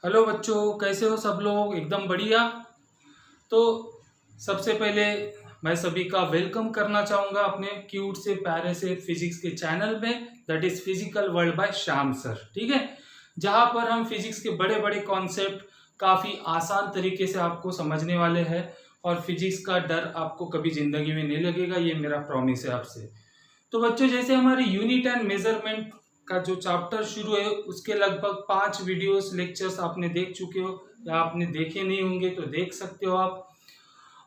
Hello बच्चों, कैसे हो सब लोग? एकदम बढ़िया। तो सबसे पहले मैं सभी का वेलकम करना चाहूँगा अपने क्यूट से प्यारे से फिजिक्स के चैनल में, that is physical world by Shyam sir. ठीक है, जहाँ पर हम फिजिक्स के बड़े बड़े कॉन्सेप्ट काफ़ी आसान तरीके से आपको समझने वाले हैं और फिजिक्स का डर आपको कभी जिंदगी में नहीं लगेगा, ये मेरा प्रॉमिस है आपसे। तो बच्चों, जैसे हमारे यूनिट एंड मेजरमेंट का जो चैप्टर शुरू है उसके लगभग 5 वीडियोस लेक्चर्स आपने देख चुके हो या आपने देखे नहीं होंगे तो देख सकते हो आप।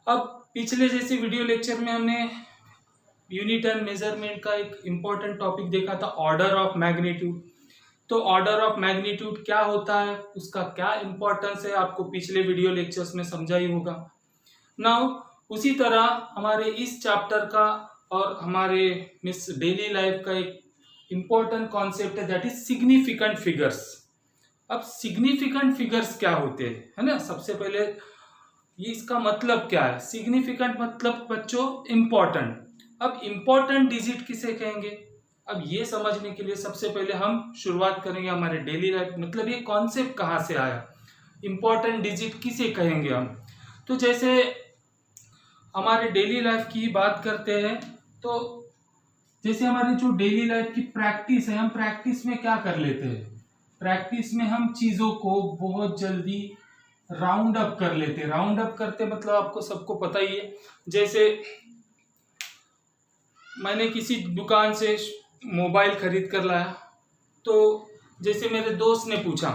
अब पिछले जैसे वीडियो लेक्चर में हमने यूनिट एंड मेजरमेंट का एक इम्पॉर्टेंट टॉपिक देखा था, ऑर्डर ऑफ मैग्नीट्यूड। तो ऑर्डर ऑफ मैग्नीट्यूड क्या होता है, उसका क्या इंपॉर्टेंस है, आपको पिछले वीडियो लेक्चर्स में समझा ही होगा। नाउ उसी तरह हमारे इस चैप्टर का और हमारे मिस डेली लाइफ का एक इम्पोर्टेंट कॉन्सेप्ट है, दैट इज सिग्निफिकेंट फिगर्स। अब सिग्निफिकेंट फिगर्स क्या होते हैं, है ना? सबसे पहले ये इसका मतलब क्या है? सिग्निफिकेंट मतलब बच्चों इम्पोर्टेंट। अब इम्पोर्टेंट डिजिट किसे कहेंगे? अब ये समझने के लिए सबसे पहले हम शुरुआत करेंगे हमारे डेली लाइफ, मतलब ये कॉन्सेप्ट कहाँ से आया, इम्पोर्टेंट डिजिट किसे कहेंगे हम। तो जैसे हमारे डेली लाइफ की बात करते हैं, तो जैसे हमारी जो डेली लाइफ की प्रैक्टिस है, हम प्रैक्टिस में क्या कर लेते हैं? प्रैक्टिस में हम चीजों को बहुत जल्दी राउंड अप कर लेते हैं। राउंड अप करते मतलब आपको सबको पता ही है। जैसे मैंने किसी दुकान से मोबाइल खरीद कर लाया, तो जैसे मेरे दोस्त ने पूछा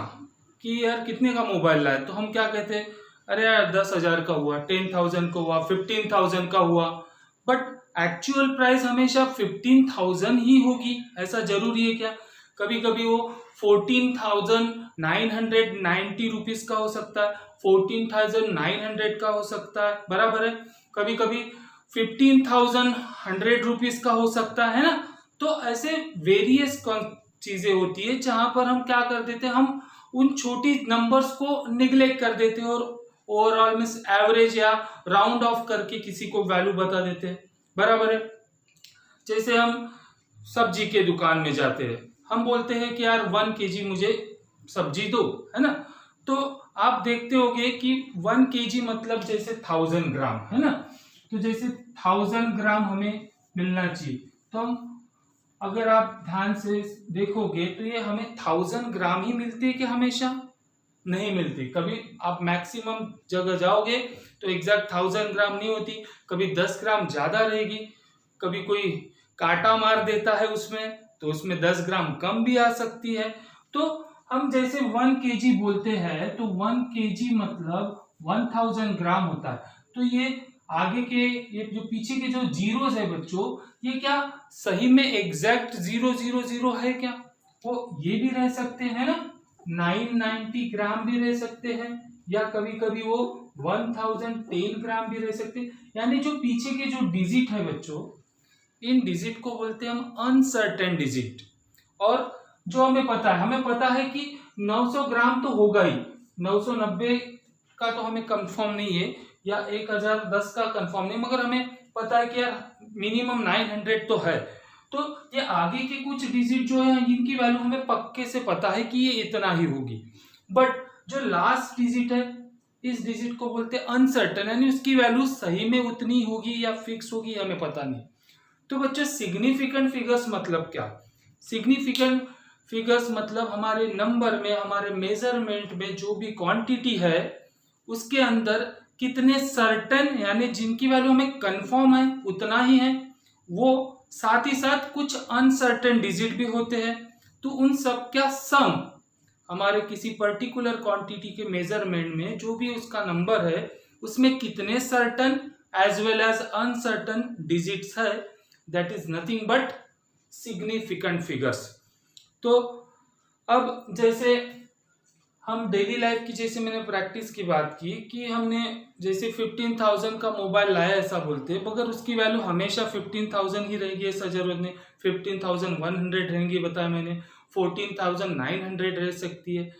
कि यार कितने का मोबाइल लाया, तो हम क्या कहते हैं, अरे यार 10,000 का हुआ, 10,000 का हुआ, 15,000 का हुआ। बट एक्चुअल प्राइस हमेशा 15,000 ही होगी, ऐसा जरूरी है क्या? कभी कभी वो 14,990 रुपीज का हो सकता है, 14,900 का हो सकता है, बराबर है। कभी कभी 15,100 रुपीज का हो सकता है ना। तो ऐसे वेरियस चीजें होती है जहां पर हम क्या कर देते हैं, हम उन छोटी नंबर्स को निग्लेक्ट कर देते हैं और ओवरऑल में एवरेज या राउंड ऑफ करके किसी को वैल्यू बता देते हैं, बराबर है। जैसे हम सब्जी के दुकान में जाते हैं, हम बोलते हैं कि यार 1 kg मुझे सब्जी दो, है ना। तो आप देखते होंगे कि 1 kg मतलब जैसे 1000 ग्राम, है ना। तो जैसे 1000 ग्राम हमें मिलना चाहिए, तो हम अगर आप ध्यान से देखोगे तो ये हमें 1000 ग्राम ही मिलती है कि हमेशा नहीं मिलती। कभी आप मैक्सिमम जगह जाओगे तो एग्जैक्ट 1000 ग्राम नहीं होती, कभी 10 ग्राम ज्यादा रहेगी, कभी कोई काटा मार देता है उसमें तो उसमें 10 ग्राम कम भी आ सकती है। तो हम जैसे 1 kg बोलते हैं तो 1 kg मतलब 1000 ग्राम होता है। तो ये आगे के ये जो पीछे के जो जीरोस है बच्चों, ये क्या सही में एग्जैक्ट 000 है क्या? वो ये भी रह सकते हैं ना, 990 ग्राम भी रह सकते हैं, या कभी कभी वो 1010 ग्राम भी रह सकते हैं। यानी जो पीछे के जो डिजिट है बच्चों, इन डिजिट को बोलते हैं हम अनसर्टेन डिजिट। और जो हमें पता है कि 900 ग्राम तो होगा ही, 990 का तो हमें कंफर्म नहीं है, या 1010 का कंफर्म नहीं, मगर हमें पता है कि यार मिनिमम 900 तो है। तो ये आगे के कुछ डिजिट जो है इनकी वैल्यू हमें पक्के से पता है कि ये इतना ही होगी। बट जो लास्ट डिजिट है, इस डिजिट को बोलते हैं अनसर्टेन, यानी उसकी वैल्यू सही में उतनी होगी या फिक्स होगी हमें पता नहीं। तो बच्चों, सिग्निफिकेंट फिगर्स मतलब क्या? सिग्निफिकेंट फिगर्स मतलब हमारे नंबर में, हमारे मेजरमेंट में जो भी क्वांटिटी है उसके अंदर कितने सर्टेन, यानी जिनकी वैल्यू हमें कंफर्म है उतना ही है, वो साथ ही साथ कुछ अनसर्टेन डिजिट भी होते हैं। तो उन सब का सम हमारे किसी पर्टिकुलर क्वांटिटी के मेजरमेंट में जो भी उसका नंबर है उसमें कितने certain as well as uncertain digits है, that is nothing but significant figures. तो अब जैसे हम डेली लाइफ की, जैसे मैंने प्रैक्टिस की बात की कि हमने जैसे 15,000 का मोबाइल लाया ऐसा बोलते हैं, मगर उसकी वैल्यू हमेशा 15,000 ही रहेगी ऐसा जरूरत नहीं, 15,100 रहेंगी बताया मैंने, 14,900 रह सकती है।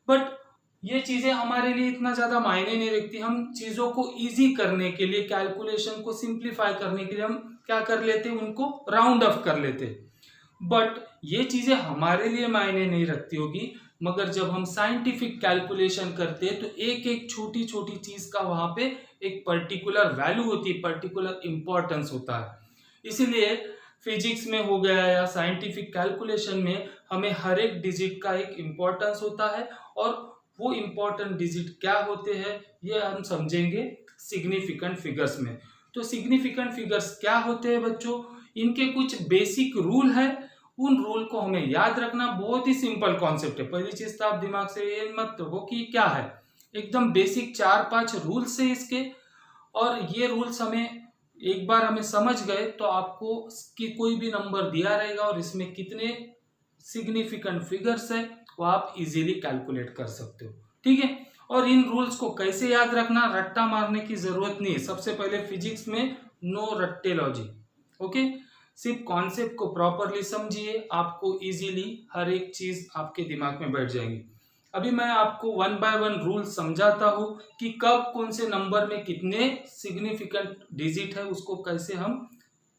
बट ये चीजें हमारे लिए इतना ज्यादा मायने नहीं रखती। हम चीजों को इजी करने के लिए, कैलकुलेशन को सिंप्लीफाई करने के लिए हम क्या कर लेते हैं, उनको राउंड ऑफ कर लेते हैं। बट ये चीजें हमारे लिए मायने नहीं रखती होगी, मगर जब हम साइंटिफिक कैलकुलेशन करते हैं तो एक एक छोटी छोटी चीज का वहां पे एक पर्टिकुलर वैल्यू होती है, पर्टिकुलर इंपॉर्टेंस होता है। इसीलिए फिजिक्स में हो गया या साइंटिफिक कैलकुलेशन में हमें हर एक डिजिट का एक इंपॉर्टेंस होता है, और वो इंपॉर्टेंट डिजिट क्या होते हैं ये हम समझेंगे सिग्निफिकेंट फिगर्स में। तो सिग्निफिकेंट फिगर्स क्या होते हैं बच्चों, इनके कुछ बेसिक रूल है, उन रूल को हमें याद रखना। बहुत ही सिंपल कॉन्सेप्ट है। पहली चीज तो आप दिमाग से ये मत रखो कि क्या है, एकदम बेसिक 4-5 रूल्स है इसके, और ये रूल्स हमें एक बार हमें समझ गए तो आपको कि कोई भी नंबर दिया रहेगा और इसमें कितने सिग्निफिकेंट फिगर्स है वो आप इजीली कैलकुलेट कर सकते हो, ठीक है। और इन रूल्स को कैसे याद रखना, रट्टा मारने की जरूरत नहीं है। सबसे पहले फिजिक्स में नो रट्टेलॉजी, ओके, सिर्फ कॉन्सेप्ट को प्रॉपरली समझिए, आपको इजीली हर एक चीज आपके दिमाग में बैठ जाएगी। अभी मैं आपको 1 बाय 1 रूल समझाता हूं कि कब कौन से नंबर में कितने सिग्निफिकेंट डिजिट है उसको कैसे हम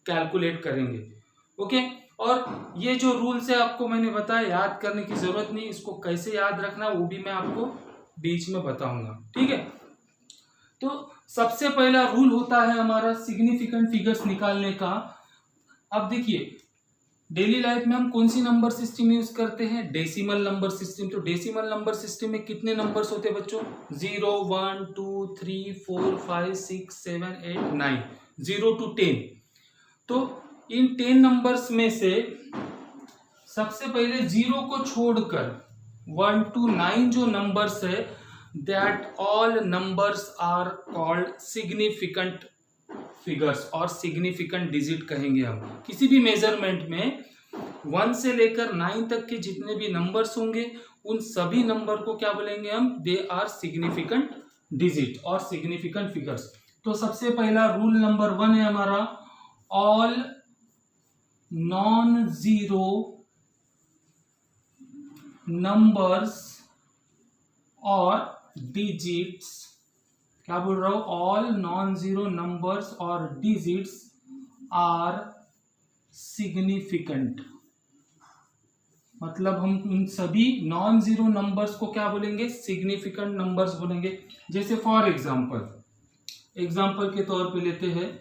कैलकुलेट करेंगे, ओके। और ये जो रूल्स है आपको मैंने बताया, याद करने की जरूरत नहीं, इसको कैसे याद रखना वो भी मैं आपको बीच में बताऊंगा, ठीक है। तो सबसे पहला रूल होता है हमारा सिग्निफिकेंट फिगर्स निकालने का। अब देखिए डेली लाइफ में हम कौन सी नंबर सिस्टम यूज करते हैं, डेसिमल नंबर सिस्टम। तो डेसिमल नंबर सिस्टम में कितने नंबर्स होते हैं बच्चों, 0, 1, 2, 3, 4, 5, 6, 7, 8, 9, 0 to 10। तो इन 10 नंबर्स में से सबसे पहले 0 को छोड़कर 1 to 9 जो नंबर्स है, that all numbers are called significant figures और सिग्निफिकेंट डिजिट कहेंगे हम। किसी भी मेजरमेंट में 1 से लेकर 9 तक के जितने भी नंबर्स होंगे उन सभी नंबर को क्या बोलेंगे हम, दे आर सिग्निफिकेंट डिजिट और सिग्निफिकेंट फिगर्स। तो सबसे पहला रूल नंबर 1 है हमारा, ऑल नॉन जीरो नंबर्स और डिजिट्स, क्या बोल रहा हूं, ऑल नॉन जीरो नंबर्स और डिजिट्स आर सिग्निफिकेंट। मतलब हम इन सभी नॉन जीरो नंबर्स को क्या बोलेंगे, सिग्निफिकेंट नंबर्स बोलेंगे। जैसे फॉर एग्जाम्पल के तौर पे लेते हैं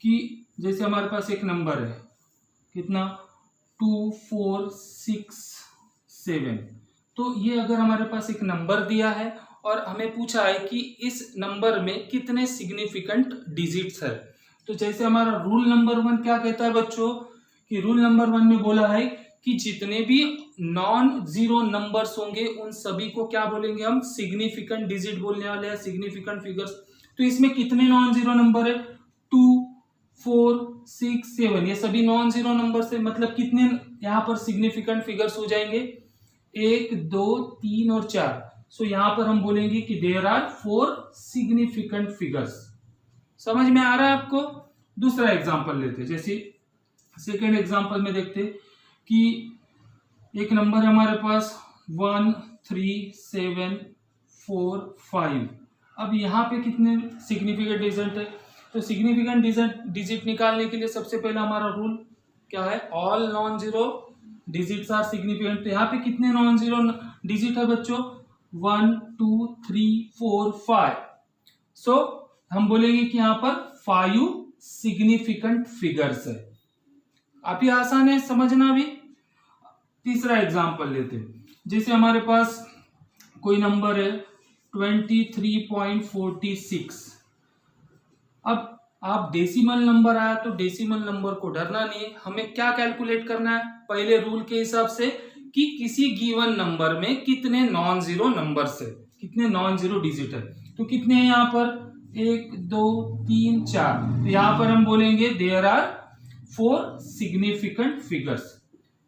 कि जैसे हमारे पास एक नंबर है, कितना, 2, 4, 6, 7। तो ये अगर हमारे पास एक नंबर दिया है और हमें पूछा है कि इस नंबर में कितने सिग्निफिकेंट डिजिट्स है, तो जैसे हमारा रूल नंबर 1 क्या कहता है बच्चों, कि रूल नंबर 1 में बोला है कि जितने भी नॉन जीरो नंबर्स होंगे उन सभी को क्या बोलेंगे हम, सिग्निफिकेंट डिजिट बोलने वाले हैं, सिग्निफिकेंट फिगर्स। तो इसमें कितने नॉन जीरो नंबर है, 2, 4, 6, 7, ये सभी नॉन जीरो नंबर से, मतलब कितने यहाँ पर सिग्निफिकेंट फिगर्स हो जाएंगे, 1, 2, 3 और 4। सो यहाँ पर हम बोलेंगे कि देयर आर 4 सिग्निफिकेंट फिगर्स। समझ में आ रहा है आपको। दूसरा एग्जांपल लेते हैं, जैसे सेकेंड एग्जांपल में देखते हैं कि एक नंबर है हमारे पास 1, 3, 7, 4, 5। अब यहाँ पे कितने सिग्निफिकेंट डिजिट है, तो सिग्निफिकेंट डिजिट निकालने के लिए सबसे पहला हमारा रूल क्या है, all non zero digits are significant. तो यहाँ पे कितने नॉन जीरो डिजिट है बच्चों, 1, 2, 3, 4, 5। सो हम बोलेंगे कि यहाँ पर 5 सिग्निफिकेंट फिगर्स है। काफी आसान है समझना भी। तीसरा एग्जांपल लेते हैं, जैसे हमारे पास कोई नंबर है 23.46। अब आप डेसिमल नंबर आया तो डेसिमल नंबर को डरना नहीं है, हमें क्या कैलकुलेट करना है पहले रूल के हिसाब से कि किसी गिवन नंबर में कितने नॉन जीरो नंबर्स है, कितने नॉन जीरो डिजिट है। तो कितने हैं यहाँ पर, 1, 2, 3, 4। तो यहाँ पर हम बोलेंगे देयर आर 4 सिग्निफिकेंट फिगर्स।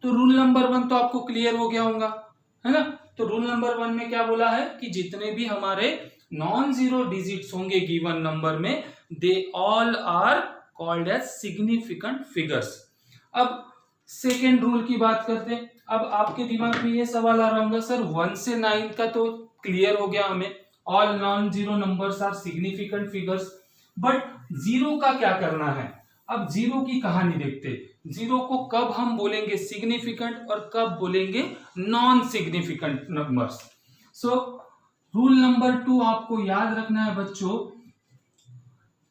तो रूल नंबर 1 तो आपको क्लियर हो गया होगा, है ना। तो रूल नंबर 1 में क्या बोला है कि जितने भी हमारे नॉन जीरो डिजिट्स होंगे गिवन नंबर में, they all are called as significant figures. अब सेकेंड रूल की बात करते हैं। अब आपके दिमाग में ये सवाल आ रहा होगा, सर 1 से 9 का तो क्लियर हो गया हमें, all non zero numbers are significant figures, but zero का क्या करना है। अब जीरो की कहानी देखते। जीरो को कब हम बोलेंगे सिग्निफिकेंट और कब बोलेंगे non significant numbers. So rule number 2 आपको याद रखना है बच्चों,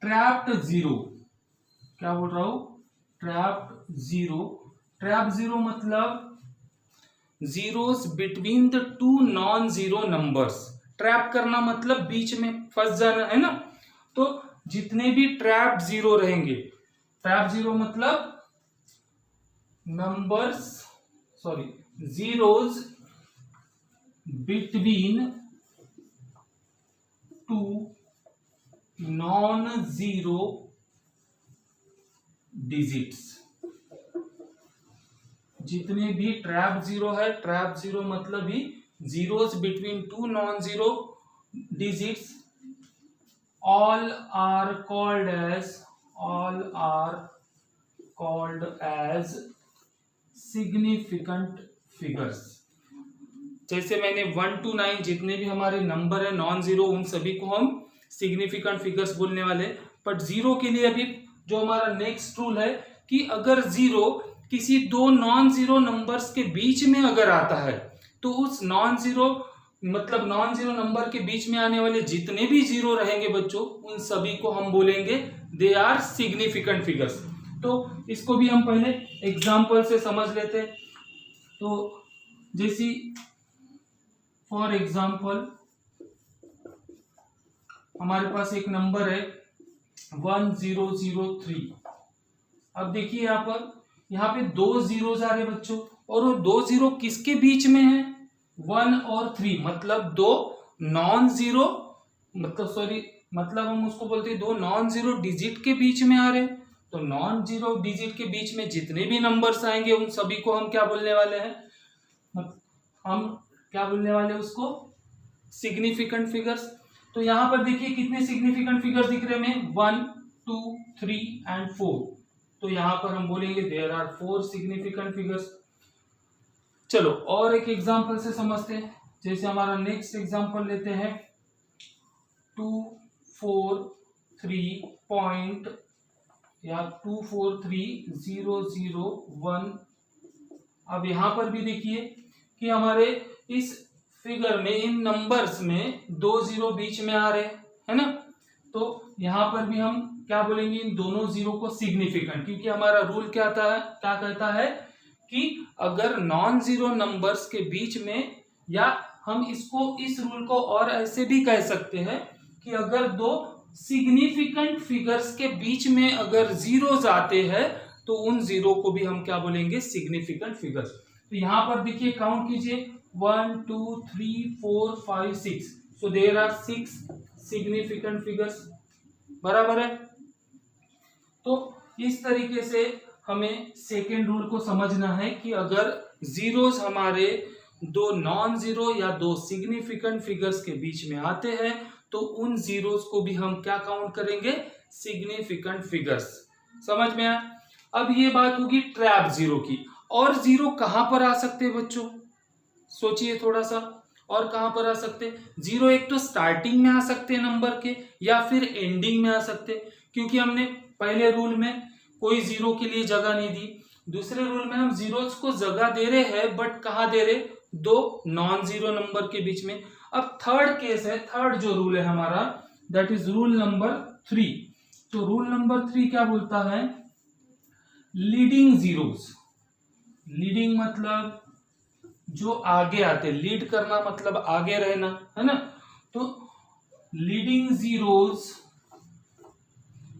ट्रैप्ड जीरो। क्या बोल रहा हूं? Trapped zero. ट्रैप जीरो मतलब zeros between the two non zero numbers. Trap करना मतलब बीच में फंस जाना, है ना। तो जितने भी ट्रैप जीरो रहेंगे, ट्रैप जीरो मतलब numbers zeros between two non zero digits. जितने भी ट्रैप जीरो है, ट्रैप जीरो मतलब ही zeros between two non zero digits, all are called as significant figures। जैसे मैंने 1 to 9 जितने भी हमारे नंबर है नॉन जीरो, उन सभी को हम सिग्निफिकेंट फिगर्स बोलने वाले। बट जीरो के लिए अभी जो हमारा नेक्स्ट रूल है कि अगर जीरो किसी दो नॉन जीरो नंबर्स के बीच में अगर आता है तो उस नॉन जीरो नंबर के बीच में आने वाले जितने भी जीरो रहेंगे बच्चों, उन सभी को हम बोलेंगे दे आर सिग्निफिकेंट फिगर्स। तो इसको भी हम पहले एग्जांपल से समझ लेते। तो जैसी फॉर एग्जांपल हमारे पास एक नंबर है 1003। अब देखिए यहाँ पे दो जीरोस आ रहे बच्चों, और वो दो जीरो किसके बीच में है? 1 और 3, मतलब दो नॉन जीरो मतलब हम उसको बोलते हैं दो नॉन जीरो डिजिट के बीच में आ रहे। तो नॉन जीरो डिजिट के बीच में जितने भी नंबर्स आएंगे उन सभी को हम क्या बोलने वाले हैं? हम क्या बोलने वाले हैं उसको? Significant figures. तो यहाँ पर देखिए कितने सिग्निफिकेंट फिगर्स दिख रहे हैं? 1, 2, 3 एंड 4। तो यहाँ पर हम बोलेंगे देयर आर 4 सिग्निफिकेंट फिगर्स। चलो और एक एग्जांपल से समझते हैं। जैसे हमारा नेक्स्ट एग्जांपल लेते हैं 243.001। अब यहाँ पर भी देखिए कि हमारे इस फिगर में, इन नंबर्स में दो जीरो बीच में आ रहे है ना। तो यहाँ पर भी हम क्या बोलेंगे? इन दोनों जीरो को सिग्निफिकेंट, क्योंकि हमारा रूल क्या कहता है कि अगर नॉन जीरो नंबर्स के बीच में, या हम इस रूल को और ऐसे भी कह सकते हैं कि अगर दो सिग्निफिकेंट फिगर्स के बीच में अगर जीरोस आते हैं तो उन जीरो को भी हम क्या बोलेंगे? Significant figures. तो यहाँ पर देखिए काउंट कीजिए 1, 2, 3, 4, 5, 6। So there are 6 significant figures. बराबर है। तो इस तरीके से हमें सेकेंड रूल को समझना है कि अगर जीरोस हमारे दो नॉन जीरो या दो सिग्निफिकेंट फिगर्स के बीच में आते हैं तो उन जीरोस को भी हम क्या काउंट करेंगे? Significant figures. समझ में आया? अब ये बात होगी ट्रैप जीरो की। और जीरो कहां पर आ सकते हैं बच्चों? सोचिए थोड़ा सा, और कहां पर आ सकते? जीरो एक तो स्टार्टिंग में आ सकते हैं नंबर के, या फिर एंडिंग में आ सकते, क्योंकि हमने पहले रूल में कोई जीरो के लिए जगह नहीं दी। दूसरे रूल में हम जीरोस को जगह दे रहे हैं, बट कहाँ दे रहे? दो नॉन जीरो नंबर के बीच में। अब थर्ड केस है, थर्ड जो रूल है हमारा, दैट इज रूल नंबर 3। तो रूल नंबर 3 क्या बोलता है? Leading zeros. लीडिंग मतलब जो आगे आते, लीड करना मतलब आगे रहना, है ना। तो लीडिंग जीरोस,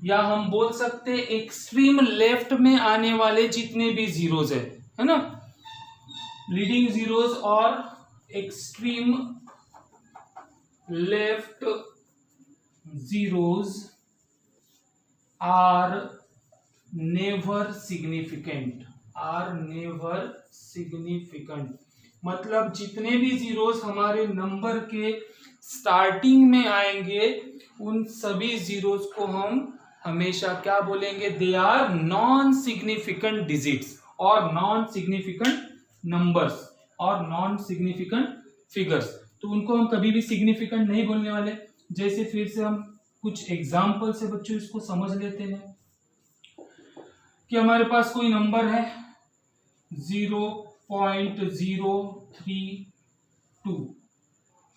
या हम बोल सकते एक्सट्रीम लेफ्ट में आने वाले जितने भी जीरोस है ना, लीडिंग जीरोस और extreme left zeros are never significant. मतलब जितने भी जीरोस हमारे नंबर के स्टार्टिंग में आएंगे उन सभी जीरोस को हम हमेशा क्या बोलेंगे? They are non significant digits और नॉन सिग्निफिकेंट नंबर्स और नॉन सिग्निफिकेंट फिगर्स। तो उनको हम कभी भी सिग्निफिकेंट नहीं बोलने वाले। जैसे फिर से हम कुछ एग्जाम्पल से बच्चों इसको समझ लेते हैं। कि हमारे पास कोई नंबर है 0.032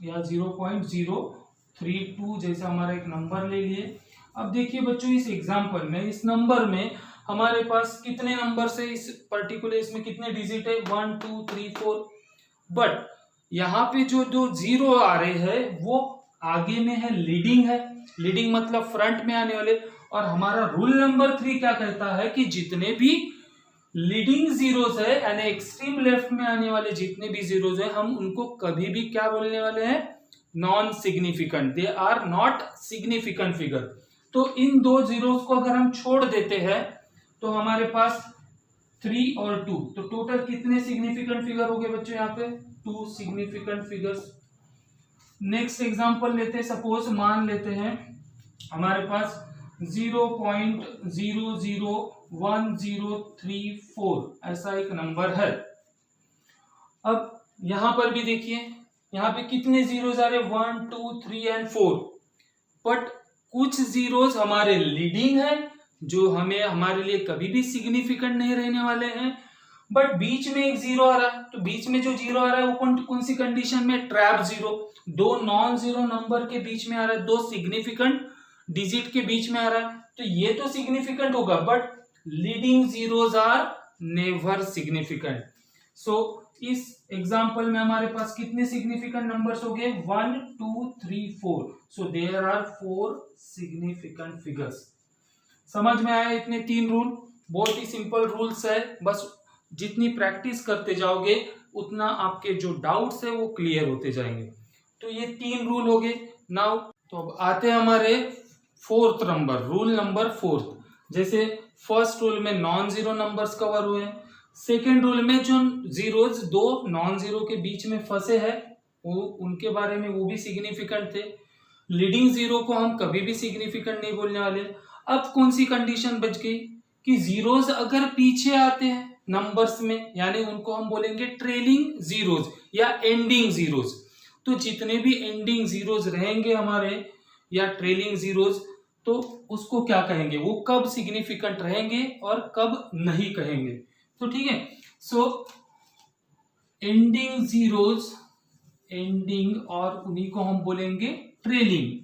या 0.032 जैसा हमारा एक नंबर ले लिए। अब देखिए बच्चों, इस एग्जाम्पल में, इस नंबर में हमारे पास कितने नंबर से, इस पर्टिकुलर इसमें कितने डिजिट है, 1 2 3 4, बट यहाँ पे जो दो जीरो आ रहे हैं वो आगे में है, लीडिंग है। लीडिंग मतलब फ्रंट में आने वाले। और हमारा रूल नंबर 3 क्या कहता है कि जितने भी लीडिंग जीरोस है यानी एक्सट्रीम लेफ्ट में आने वाले जितने भी जीरोस है, हम उनको कभी भी क्या बोलने वाले हैं, non significant, they are not significant figure. तो इन दो जीरोस को अगर हम छोड़ देते हैं तो हमारे पास 3 और 2, तो टोटल कितने सिग्निफिकेंट फिगर हो गए बच्चों, यहाँ पे 2 सिग्निफिकेंट फिगर्स। नेक्स्ट एग्जांपल लेते हैं, सपोज मान लेते हैं हमारे पास 0.001034 ऐसा एक नंबर है। अब यहां पर भी देखिए, यहाँ पे कितने जीरोस आ रहे, 1 2 3 एंड 4, बट कुछ जीरोस हमारे लीडिंग है जो हमें हमारे लिए कभी भी सिग्निफिकेंट नहीं रहने वाले हैं, बट बीच में एक जीरो आ रहा है। तो बीच में जो जीरो आ रहा है वो कौन सी कंडीशन में, ट्रैप जीरो, दो नॉन जीरो नंबर के बीच में आ रहा है, दो सिग्निफिकेंट डिजिट के बीच में आ रहा है, तो ये तो सिग्निफिकेंट होगा, but leading zeros are never significant. So इस एग्जांपल में हमारे पास कितने सिग्निफिकेंट नंबर्स हो गए, 1 2 3 4, so there are 4 significant figures. समझ में आया इतने 3 रूल, बहुत ही सिंपल रूल्स है, बस जितनी प्रैक्टिस करते जाओगे उतना आपके जो डाउट्स है वो क्लियर होते जाएंगे। तो ये 3 रूल हो गए। नाउ तो अब आते हैं हमारे फोर्थ नंबर, रूल नंबर 4। जैसे फर्स्ट रूल में नॉन जीरो नंबर्स कवर हुए, सेकेंड रूल में जो जीरोस दो नॉन जीरो के बीच में फंसे हैं वो उनके बारे में वो भी सिग्निफिकेंट थे। लीडिंग जीरो को हम कभी भी सिग्निफिकेंट नहीं बोलने वाले। अब कौन सी कंडीशन बच गई कि जीरोस अगर पीछे आते हैं नंबर्स में, यानी उनको हम बोलेंगे ट्रेलिंग जीरोस या एंडिंग जीरोस। तो जितने भी एंडिंग जीरोस रहेंगे हमारे या ट्रेलिंग जीरोस, तो उसको क्या कहेंगे, वो कब सिग्निफिकेंट रहेंगे और कब नहीं कहेंगे। तो ठीक है, सो एंडिंग जीरोस, एंडिंग, और उन्हीं को हम बोलेंगे ट्रेलिंग।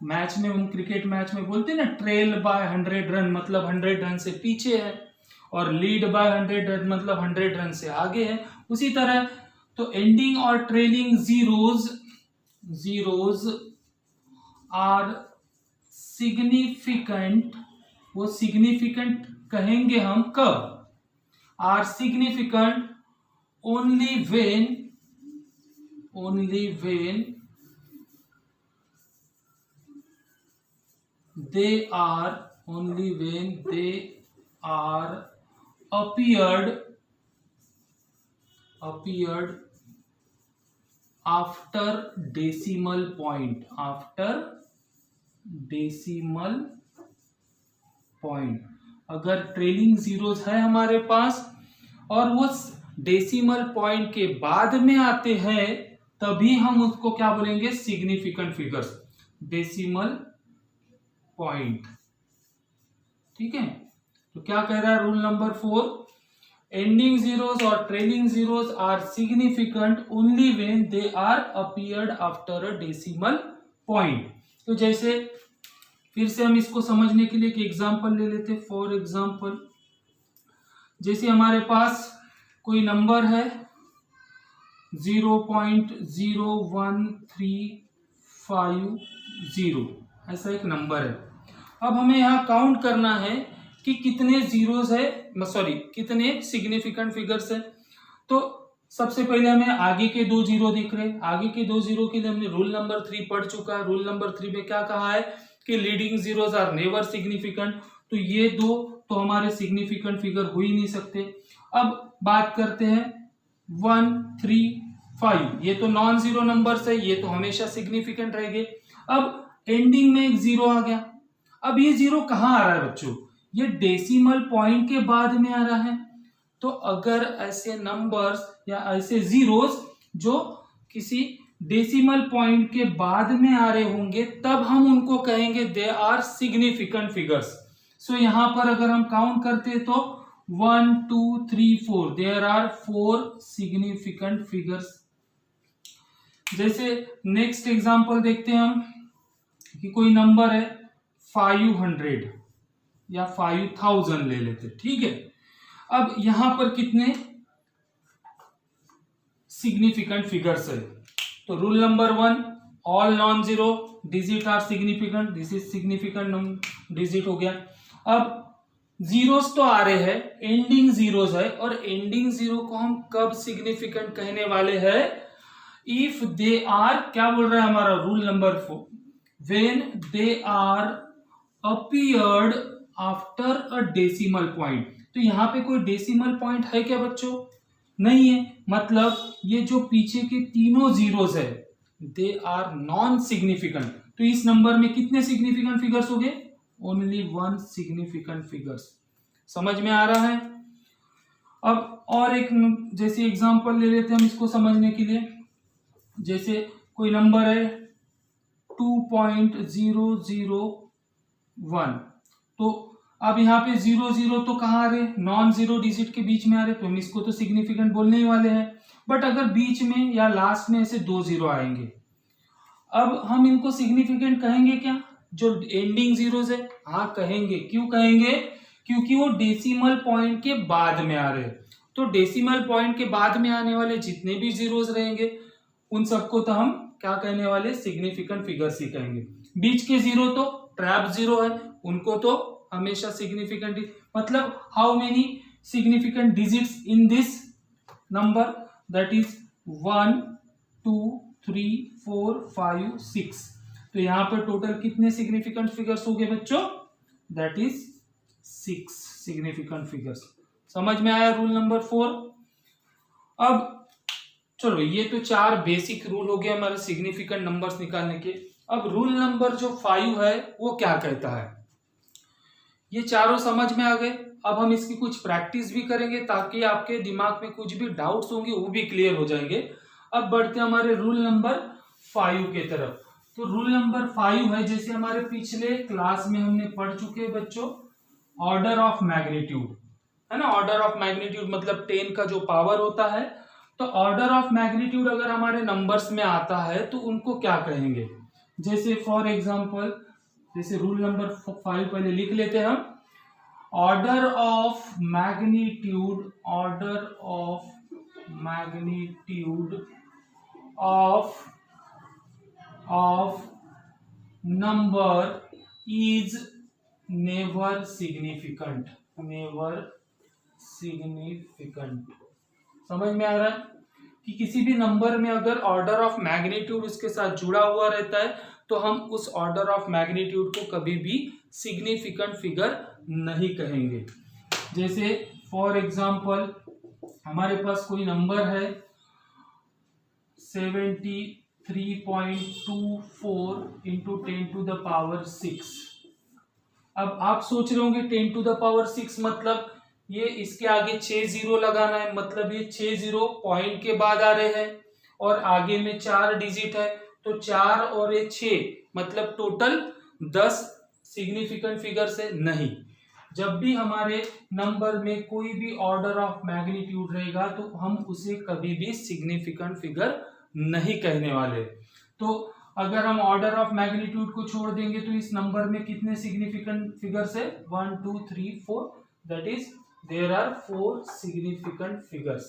मैच में, हम क्रिकेट मैच में बोलते हैं ना, ट्रेल बाय 100 रन मतलब 100 रन से पीछे है, और लीड बाय 100 रन मतलब 100 रन से आगे है। उसी तरह तो एंडिंग और ट्रेलिंग जीरोस आर सिग्निफिकेंट, वो सिग्निफिकेंट कहेंगे हम कब, are significant only when they are appeared after decimal point, अगर ट्रेलिंग जीरोस है हमारे पास और वो डेसिमल पॉइंट के बाद में आते हैं, तभी हम उसको क्या बोलेंगे, सिग्निफिकेंट फिगर्स, डेसिमल पॉइंट। ठीक है, तो क्या कह रहा है रूल नंबर 4, एंडिंग जीरोस और trailing zeros are significant only when they are appeared after a decimal point. तो जैसे फिर से हम इसको समझने के लिए एक एग्जांपल ले लेते। फॉर एग्जांपल, जैसे हमारे पास कोई नंबर है 0.01350, ऐसा एक नंबर है। अब हमें यहाँ काउंट करना है कि कितने जीरोस है, कितने सिग्निफिकेंट फिगर्स है। तो सबसे पहले हमें आगे के 2 जीरो दिख रहे हैं। आगे के 2 जीरो के लिए हमने रूल नंबर 3 पढ़ चुका है। रूल नंबर 3 में क्या कहा है कि leading zeros are never significant, तो ये 2 तो हमारे सिग्निफिकेंट फिगर हो ही नहीं सकते। अब बात करते हैं 1 3 5, ये तो नॉन जीरो नंबर्स है, ये तो हमेशा सिग्निफिकेंट रहेंगे। अब एंडिंग में एक जीरो आ गया। अब ये जीरो कहाँ आ रहा है बच्चों, ये डेसिमल पॉइंट के बाद में आ रहा है। तो अगर ऐसे नंबर्स या ऐसे जीरोस जो किसी डेसिमल पॉइंट के बाद में आ रहे होंगे, तब हम उनको कहेंगे दे आर सिग्निफिकेंट फिगर्स। सो यहाँ पर अगर हम काउंट करते तो 1 2 3 4 देयर आर 4 सिग्निफिकेंट फिगर्स। जैसे नेक्स्ट एग्जांपल देखते हैं हम कि कोई नंबर है 500 या 5000 ले लेते, ठीक है। अब यहां पर कितने सिग्निफिकेंट फिगर्स है? तो rule number 1, all non zero digit are significant, this is significant digit हो गया। अब जीरोस तो आ रहे हैं, एंडिंग जीरोस है, और एंडिंग जीरो को हम कब सिग्निफिकेंट कहने वाले हैं? इफ दे आर, क्या बोल रहा है हमारा rule number 4, when they are appeared after a decimal point. तो यहाँ पे कोई डेसिमल पॉइंट है क्या बच्चों? नहीं है, मतलब ये जो पीछे के तीनों जीरोस है दे आर नॉन सिग्निफिकेंट। तो इस नंबर में कितने सिग्निफिकेंट फिगर्स हो गए? Only 1 significant figures. समझ में आ रहा है? अब और एक जैसे एग्जांपल ले लेते हैं हम इसको समझने के लिए। जैसे कोई नंबर है 2.001, तो अब यहाँ पे 00 तो कहाँ आ रहे? नॉन जीरो डिजिट के बीच में आ रहे, तो हम इसको तो सिग्निफिकेंट बोलने ही वाले हैं। बट अगर बीच में या लास्ट में ऐसे 2 जीरो आएंगे, अब हम इनको सिग्निफिकेंट कहेंगे क्या? जो एंडिंग जीरोस है, हाँ कहेंगे। क्यों कहेंगे? क्योंकि वो डेसिमल पॉइंट के बाद में आ रहे हैं। तो डेसिमल पॉइंट के बाद में आने वाले जितने भी जीरोस रहेंगे उन सबको तो हम क्या कहने वाले? सिग्निफिकेंट फिगर्स ही कहेंगे। बीच के जीरो तो ट्रैप जीरो है, उनको तो हमेशा सिग्निफिकेंट, मतलब how many significant digits in this number? That is 1 2 3 4 5 6। तो यहाँ पर टोटल कितने सिग्निफिकेंट फिगर्स हो गए बच्चों? That is 6 significant figures. समझ में आया रूल नंबर 4? अब चलो, ये तो 4 बेसिक रूल हो गए हमारे सिग्निफिकेंट नंबर्स निकालने के। अब रूल नंबर जो 5 है वो क्या कहता है? ये चारों समझ में आ गए। अब हम इसकी कुछ प्रैक्टिस भी करेंगे ताकि आपके दिमाग में कुछ भी डाउट्स होंगे वो भी क्लियर हो जाएंगे। अब बढ़ते हैं हमारे रूल नंबर 5 के तरफ। तो रूल नंबर 5 है, जैसे हमारे पिछले क्लास में हमने पढ़ चुके हैं बच्चों, ऑर्डर ऑफ मैग्नीट्यूड, है ना। ऑर्डर ऑफ मैग्नीट्यूड मतलब 10 का जो पावर होता है। तो ऑर्डर ऑफ मैग्नीट्यूड अगर हमारे नंबर्स में आता है तो उनको क्या कहेंगे? जैसे फॉर एग्जांपल, जैसे रूल नंबर 5 पहले लिख लेते हैं हम। Order of magnitude, order of magnitude of number is never significant, never significant. समझ में आ रहा है कि किसी भी नंबर में अगर ऑर्डर ऑफ मैग्नीट्यूड उसके साथ जुड़ा हुआ रहता है तो हम उस ऑर्डर ऑफ मैग्नीट्यूड को कभी भी सिग्निफिकेंट फिगर नहीं कहेंगे। जैसे फॉर एग्जांपल हमारे पास कोई नंबर है 73.24 इंटू 10 टू द पावर 6। अब आप सोच रहे होंगे 10 टू द पावर 6 मतलब ये इसके आगे 6 जीरो लगाना है, मतलब ये 6 जीरो पॉइंट के बाद आ रहे हैं और आगे में 4 डिजिट है, तो 4 और ये 6 मतलब टोटल 10 सिग्निफिकेंट फिगर्स है। नहीं, जब भी हमारे नंबर में कोई भी ऑर्डर ऑफ मैग्नीट्यूड रहेगा तो हम उसे कभी भी सिग्निफिकेंट फिगर नहीं कहने वाले। तो अगर हम ऑर्डर ऑफ मैग्नीट्यूड को छोड़ देंगे तो इस नंबर में कितने सिग्निफिकेंट फिगर्स है? 1 2 3 4, that is there are 4 significant figures.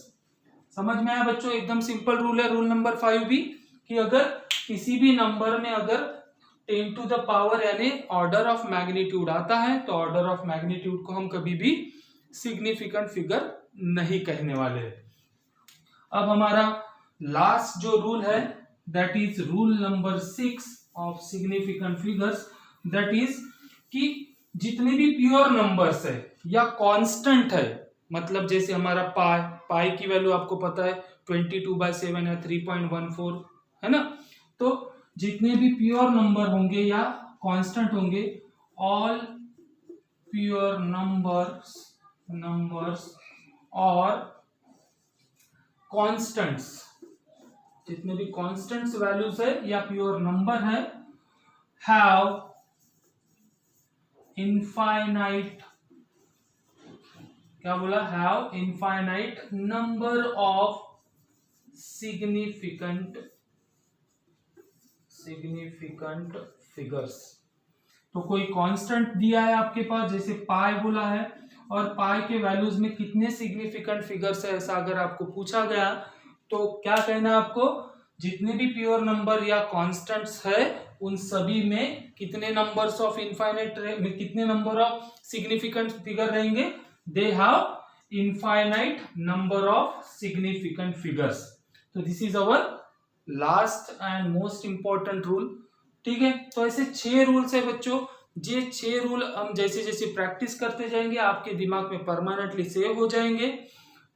समझ में आया बच्चों? एकदम सिंपल रूल है रूल नंबर 5 भी, कि अगर किसी भी नंबर में अगर 10 टू द पावर यानी ऑर्डर ऑफ मैग्नीट्यूड आता है तो ऑर्डर ऑफ मैग्नीट्यूड को हम कभी भी सिग्निफिकेंट फिगर नहीं कहने वाले। अब हमारा लास्ट जो रूल है that is rule number 6 of significant figures, that is कि जितने भी प्योर नंबर्स है या कांस्टेंट है, मतलब जैसे हमारा पाई की वैल्यू आपको पता है 22/7 है, 3.14 है ना। तो जितने भी प्योर नंबर होंगे या कांस्टेंट होंगे, ऑल प्योर नंबर्स और कांस्टेंट्स, जितने भी कांस्टेंट्स वैल्यूज है या प्योर नंबर है, हैव इनफाइनाइट, क्या बोला, have infinite number of significant figures. तो कोई कांस्टेंट दिया है आपके पास, जैसे पाई बोला है, और पाई के वैल्यूज में कितने सिग्निफिकेंट फिगर्स है, ऐसा अगर आपको पूछा गया तो क्या कहना है आपको, जितने भी प्योर नंबर या कांस्टेंट्स है उन सभी में कितने नंबर्स ऑफ इनफाइनाइट, कितने नंबर ऑफ सिग्निफिकेंट फिगर रहेंगे, they have infinite number of significant figures. तो this is our last and most important rule. ठीक है, तो ऐसे 6 रूल्स है बच्चों। ये 6 रूल हम जैसे जैसे प्रैक्टिस करते जाएंगे आपके दिमाग में परमानेंटली सेव हो जाएंगे।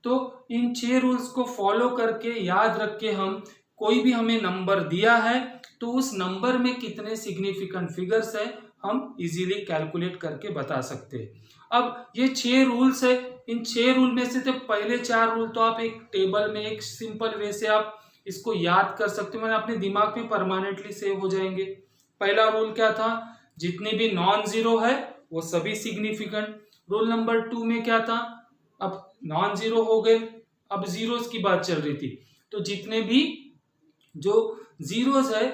तो इन 6 रूल्स को फॉलो करके याद रख के हम कोई भी हमें नंबर दिया है तो उस नंबर में कितने सिग्निफिकेंट फिगर्स है हम इजीली कैलकुलेट करके बता सकते हैं। अब ये 6 रूल्स है, इन 6 रूल में से तो पहले 4 रूल तो आप एक टेबल में एक सिंपल वे से आप इसको याद कर सकते हो, मैंने अपने दिमाग में परमानेंटली सेव हो जाएंगे। पहला रूल क्या था, जितने भी नॉन जीरो है वो सभी सिग्निफिकेंट। रूल नंबर 2 में क्या था, अब नॉन जीरो हो गए, अब जीरोस की बात चल रही थी, तो जितने भी जो जीरोस है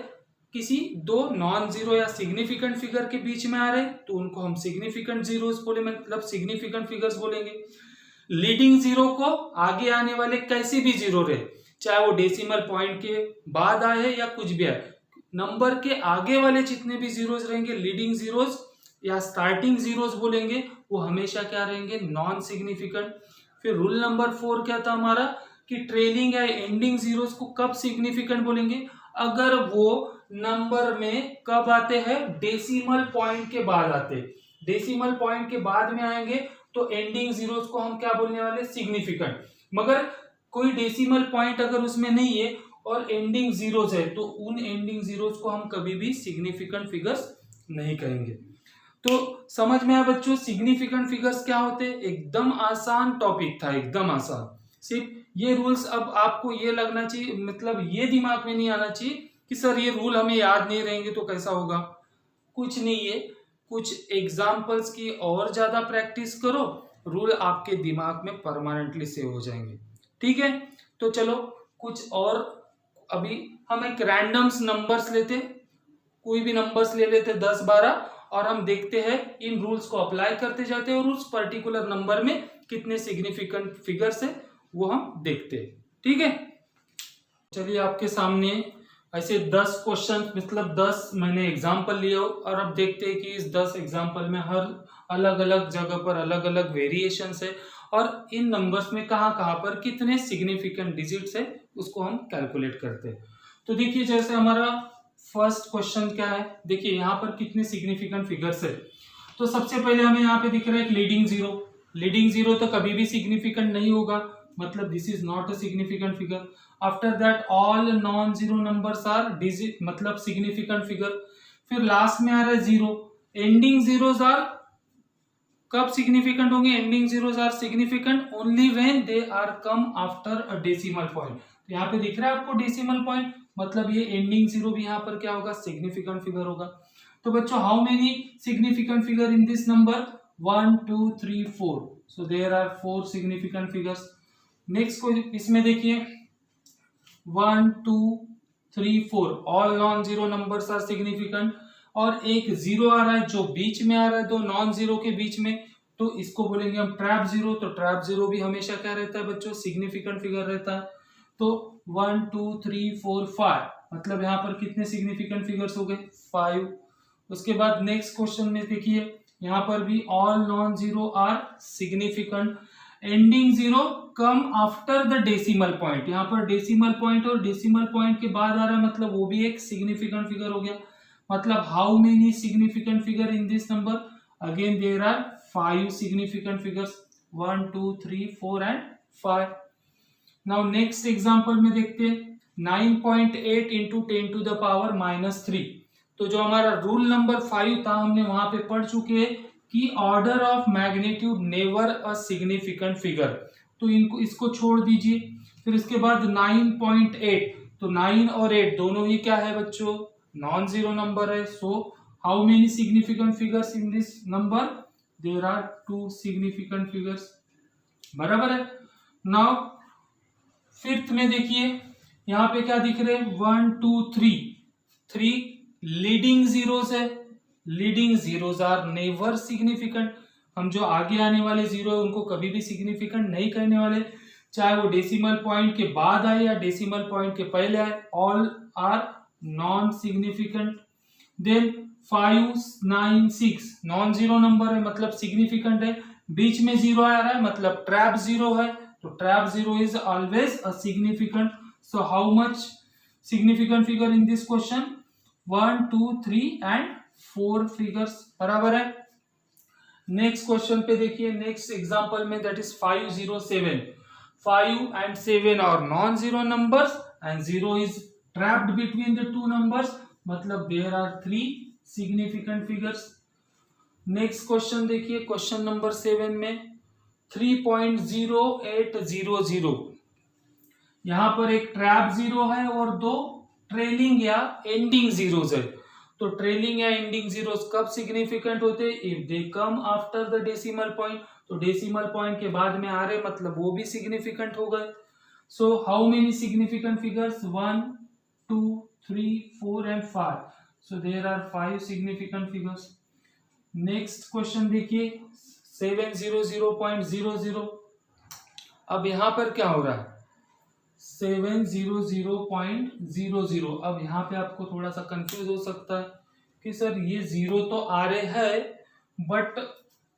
किसी दो नॉन जीरो या सिग्निफिकेंट फिगर के बीच में आ रहे तो उनको हम सिग्निफिकेंट जीरोस बोले, मतलब सिग्निफिकेंट फिगर्स बोलेंगे। लीडिंग जीरो को आगे आने वाले कैसे भी जीरो रहे, चाहे वो डेसिमल पॉइंट के बाद आए या कुछ भी आए, नंबर के आगे वाले जितने भी जीरोस रहेंगे लीडिंग जीरोस या स्टार्टिंग जीरोस बोलेंगे, वो हमेशा क्या रहेंगे, नॉन सिग्निफिकेंट। फिर रूल नंबर 4 क्या था हमारा, कि ट्रेलिंग या एंडिंग जीरोस को कब सिग्निफिकेंट बोलेंगे, अगर वो नंबर में कब आते हैं, डेसिमल पॉइंट के बाद आते। डेसिमल पॉइंट के बाद में आएंगे तो एंडिंग जीरोस को हम क्या बोलने वाले, सिग्निफिकेंट। मगर कोई डेसिमल पॉइंट अगर उसमें नहीं है और एंडिंग जीरोस है तो उन एंडिंग जीरोस को हम कभी भी सिग्निफिकेंट फिगर्स नहीं कहेंगे। तो समझ में आया बच्चों सिग्निफिकेंट फिगर्स क्या होते हैं, एकदम आसान टॉपिक था, एकदम आसान। सिर्फ ये रूल्स अब आपको ये लगना चाहिए, मतलब ये दिमाग में नहीं आना चाहिए कि सर ये रूल हमें याद नहीं रहेंगे तो कैसा होगा, कुछ नहीं है, कुछ एग्जाम्पल्स की और ज्यादा प्रैक्टिस करो, रूल आपके दिमाग में परमानेंटली सेव हो जाएंगे। ठीक है, तो चलो कुछ और, अभी हम एक रैंडम्स नंबर्स लेते, कोई भी नंबर्स ले लेते 10-12 और हम देखते हैं इन रूल्स को अप्लाई करते जाते हैं और उस पर्टिकुलर नंबर में कितने सिग्निफिकेंट फिगर्स है वो हम देखते हैं। ठीक है, चलिए आपके सामने ऐसे 10 क्वेश्चन, मतलब 10 मैंने एग्जाम्पल लिए और अब देखते हैं कि इस 10 एग्जाम्पल में हर अलग अलग जगह पर अलग अलग वेरिएशंस है और इन नंबर्स में कहाँ पर कितने सिग्निफिकेंट डिजिट्स है उसको हम कैलकुलेट करते हैं। तो देखिए जैसे हमारा फर्स्ट क्वेश्चन क्या है, देखिए यहाँ पर कितने सिग्निफिकेंट फिगर्स है। तो सबसे पहले हमें यहाँ पे दिख रहा है एक लीडिंग जीरो। लीडिंग जीरो तो कभी भी सिग्निफिकेंट नहीं होगा, मतलब this is not a significant figure. After that all non zero numbers are digit, मतलब सिग्निफिकेंट फिगर। फिर लास्ट में आ रहा है जीरो। एंडिंग जीरोस आर कब सिग्निफिकेंट होंगे, ending zeros are significant only when they are come after a decimal point. तो यहाँ पे दिख रहा है आपको डेसिमल पॉइंट, मतलब ये एंडिंग जीरो भी यहाँ पर क्या होगा, सिग्निफिकेंट फिगर होगा। तो बच्चों how many significant figure in this number, 1 2 3 4, so there are 4 significant figures. Next को इसमें देखिए 1 2 3 4 all non zero numbers are significant, और एक जीरो आ रहा है जो बीच में आ रहा है दो नॉन जीरो के बीच में, तो इसको बोलेंगे हम ट्रैप जीरो। तो ट्रैप जीरो भी हमेशा क्या रहता है बच्चों, सिग्निफिकेंट फिगर रहता है। तो 1 2 3 4 5, मतलब यहाँ पर कितने सिग्निफिकेंट फिगर्स हो गए, 5। उसके बाद नेक्स्ट क्वेश्चन में देखिए यहाँ पर भी all non zero are significant, ending zero come after the decimal point. यहाँ पर डेसिमल पॉइंट और डेसिमल पॉइंट के बाद आ रहा है, मतलब वो भी एक सिग्निफिकेंट फिगर हो गया। मतलब how many significant figure in this number, again there are 5 significant figures, 1 2 3 4 and 5। Now next example में देखते हैं 9.8 इंटू 10 टू द पावर -3। तो जो हमारा रूल नंबर 5 था हमने वहां पे पढ़ चुके हैं कि order of magnitude never a significant figure, तो इनको इसको छोड़ दीजिए। फिर इसके बाद 9.8, तो 9 और 8 दोनों ही क्या है बच्चों, नॉन जीरो नंबर है, so how many significant figures in this number? There are 2 significant figures, बराबर है। नाउ फिफ्थ में देखिए यहाँ पे क्या दिख रहे हैं, 1 2 3 लीडिंग जीरोस है। Leading zeros are never significant. हम जो आगे आने वाले जीरो है उनको कभी भी सिग्निफिकेंट नहीं कहने वाले, चाहे वो डेसिमल पॉइंट के बाद आए या डेसिमल पॉइंट के पहले आए, all are non significant. Then 5 9 6 non zero number है, मतलब सिग्निफिकेंट है। बीच में जीरो आ रहा है मतलब ट्रैप जीरो है, तो trap zero is always a significant. So how much significant figure in this question? 1 2 3 and 4 figures, बराबर है। नेक्स्ट क्वेश्चन पे देखिए, नेक्स्ट एग्जांपल में, that is 5 0 7। 5 and 7 are non-zero numbers and 0 is trapped between the two numbers, मतलब there are 3 significant figures। Next question देखिए, question number 7 में 3.0800, यहां पर एक ट्रैप जीरो है और 2 ट्रेलिंग या एंडिंग जीरोस है। तो ट्रेलिंग या एंडिंग जीरोस कब सिग्निफिकेंट होते? If they come after the decimal point. तो डेसिमल पॉइंट के बाद में आ रहे मतलब वो भी सिग्निफिकेंट हो गए। So how many significant figures? 1 2 3 4 and 5। So there are 5 significant figures. Next question देखिए, 700.00। अब यहां पर क्या हो रहा है? 700.00। अब यहाँ पे आपको थोड़ा सा कंफ्यूज हो सकता है कि सर ये जीरो तो आ रहे हैं बट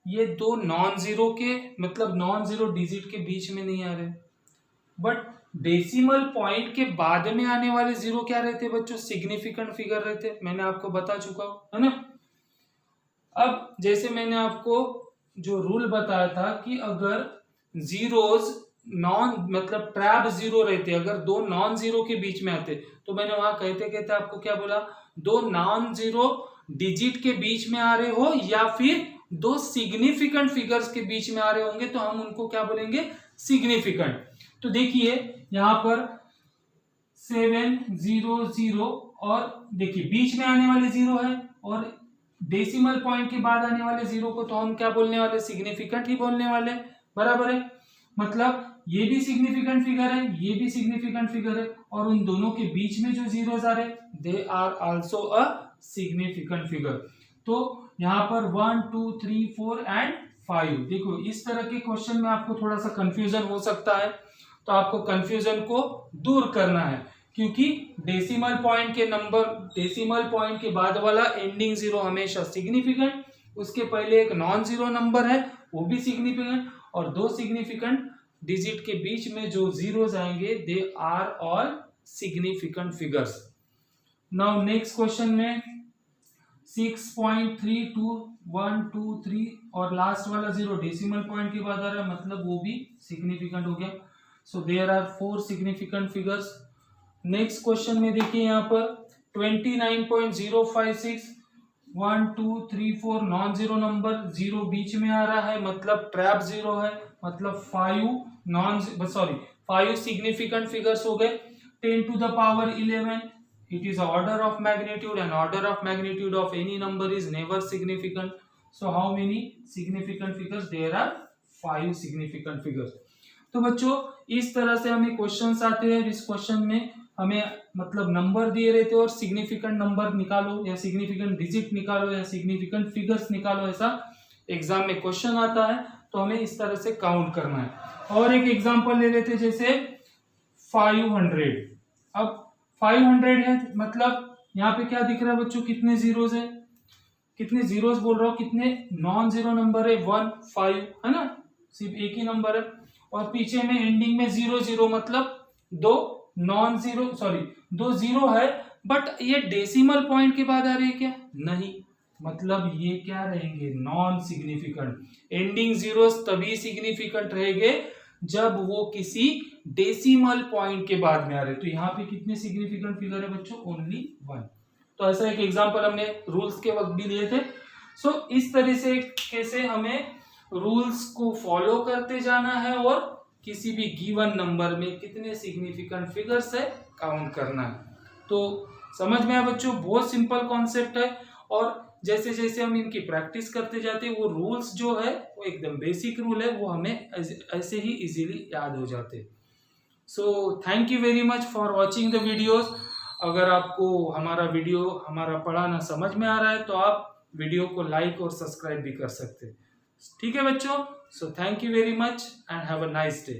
ये 2 नॉन जीरो के, मतलब नॉन जीरो डिजिट के बीच में नहीं आ रहे, बट डेसिमल पॉइंट के बाद में आने वाले जीरो क्या रहते बच्चों? सिग्निफिकेंट फिगर रहते। मैंने आपको बता चुका हूं, है ना। अब जैसे मैंने आपको जो रूल बताया था कि अगर जीरोज नॉन, मतलब ट्रैप जीरो रहते, अगर 2 नॉन जीरो के बीच में आते, तो मैंने वहां कहते आपको क्या बोला? 2 नॉन जीरो डिजिट के बीच में आ रहे हो या फिर 2 सिग्निफिकेंट फिगर्स के बीच में आ रहे होंगे तो हम उनको क्या बोलेंगे? सिग्निफिकेंट। तो देखिए यहां पर 700 और देखिए बीच में आने वाले जीरो है और डेसिमल पॉइंट के बाद आने वाले जीरो को तो हम क्या बोलने वाले? सिग्निफिकेंट ही बोलने वाले, बराबर है। मतलब ये भी सिग्निफिकेंट फिगर है, ये भी सिग्निफिकेंट फिगर है, और उन दोनों के बीच में जो जीरोस आ रहे they are also a significant figure. तो यहाँ पर 1 2 3 4 एंड 5। देखो इस तरह के क्वेश्चन में आपको थोड़ा सा कंफ्यूजन हो सकता है, तो आपको कंफ्यूजन को दूर करना है, क्योंकि डेसिमल पॉइंट के नंबर, डेसिमल पॉइंट के बाद वाला एंडिंग जीरो हमेशा सिग्निफिकेंट, उसके पहले एक नॉन जीरो नंबर है वो भी सिग्निफिकेंट, और 2 सिग्निफिकेंट डिजिट के बीच में जो जीरोस आएंगे they are all significant figures. Now next question में 6.32 और लास्ट वाला जीरो डेसिमल पॉइंट के बाद आ रहा है, मतलब वो भी सिग्निफिकेंट हो गया। So there are 4 significant figures. Next question में देखिए यहाँ पर 29.056, 1 2 3 4 नॉन जीरो नंबर, जीरो बीच में आ रहा है मतलब ट्रैप जीरो है, मतलब 5 सिग्निफिकेंट फिगर्स हो गए। 10 to the power 11, it is order of magnitude, and order of magnitude of any number is never significant. So how many significant figures? There are 5 significant figures. तो बच्चों इस तरह से हमें क्वेश्चंस आते हैं। इस क्वेश्चन में हमें मतलब नंबर दिए रहते हैं और सिग्निफिकेंट नंबर निकालो या सिग्निफिकेंट डिजिट निकालो या सिग्निफिकेंट फिगर्स निकालो, ऐसा एग्जाम में क्वेश्चन आता है, तो हमें इस तरह से काउंट करना है। और एक एग्जांपल ले लेते हैं, जैसे 500। अब 500 है, मतलब यहाँ पे क्या दिख रहा है बच्चों? कितने जीरोस है? कितने जीरोस बोल रहा हूँ, कितने नॉन जीरो नंबर है? 1 5, है ना, सिर्फ एक ही नंबर है, और पीछे में एंडिंग में 0 मतलब 2 नॉन जीरो, सॉरी 2 जीरो है, बट ये डेसिमल पॉइंट के बाद आ रही है क्या? नहीं, मतलब ये क्या रहेंगे? Non significant. एंडिंग जीरोस तभी सिग्निफिकेंट रहेंगे जब वो किसी डेसिमल पॉइंट के बाद में आ रहे। तो यहाँ पे कितने सिग्निफिकेंट फिगर है बच्चों? ओनली 1। तो ऐसा एक एग्जांपल हमने रूल्स के वक्त भी लिए थे। सो इस तरह से कैसे हमें रूल्स को फॉलो करते जाना है और किसी भी गिवन नंबर में कितने सिग्निफिकेंट फिगर्स है काउंट करना है। तो समझ में आया बच्चों? बहुत सिंपल कॉन्सेप्ट है। और जैसे जैसे हम इनकी प्रैक्टिस करते जाते हैं वो रूल्स जो है वो एकदम बेसिक रूल है, वो हमें ऐसे ही इजीली याद हो जाते हैं। So thank you very much for watching the videos. अगर आपको हमारा पढ़ाना समझ में आ रहा है तो आप वीडियो को लाइक और सब्सक्राइब भी कर सकते हैं। ठीक है बच्चों, so thank you very much and have a nice day.